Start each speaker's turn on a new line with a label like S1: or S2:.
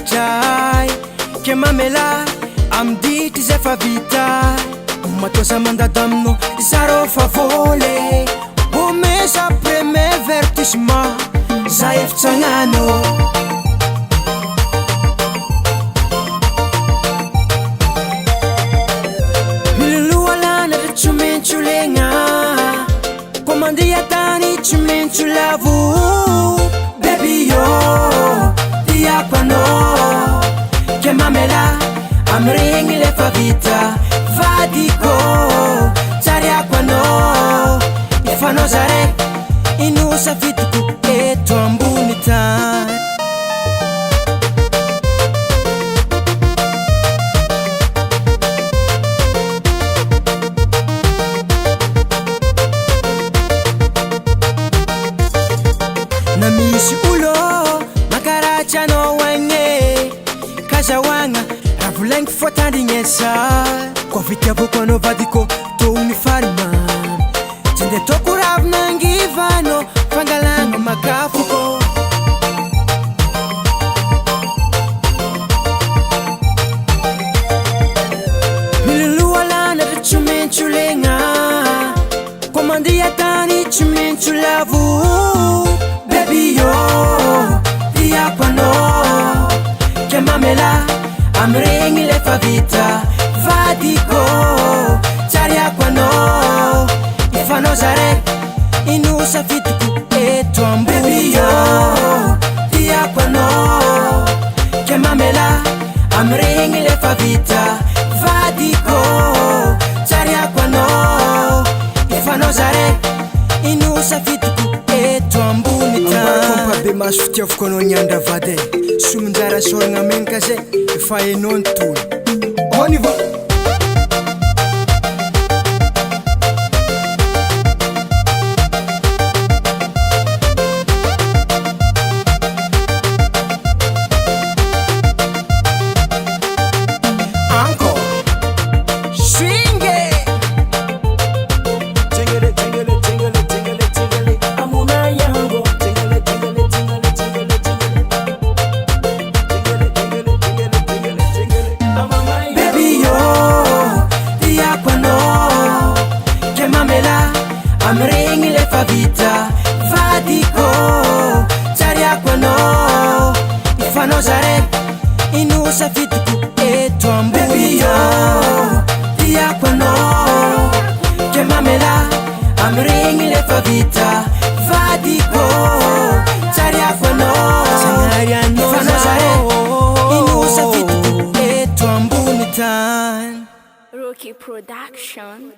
S1: tray ke mamela amdity zay fa vita matosa mandado aminao zaro fa voly bomesa premier vertissement za efitsagnano milolohalana re tsy maintsy legna komandia tany tsy maintsy lavo baby yo tiako anao ke mamela amiregny lefa vita vadiko tsariako anao ifanao zare ino safidiko eto ambony tany na misy olo makaratsy anao agny kazahoagna raha volaigny fotandrignesa koa fitiavako anao vadiko toony farimamy tsy nde toko ravinangivano fangalagna makafoko milolohalana re tsy maintsy legna komandia tany tsy maintsy lavo baby yo tiako anao ke mamela amiregny lefa vita vadiko tsariako anao ifanao zare ino safidiko eto ambony yo tiako anao ke mamela amiregny lefa vita vadiko tsariako anao ifanao zare ino safidiko eto ambony tany be maso fitiavako anao niandra vady somonjara soragna menaka zay efa hainao ny tony on y va amiregny lefa vita vadiko tsariako anao ifanao zare ino safidiko eto ambony yo tiako anao ke mamela amiregny lefa vita vadiko tsariako anao ifanao zare ino safidiko eto ambony tany
S2: Rookie Production.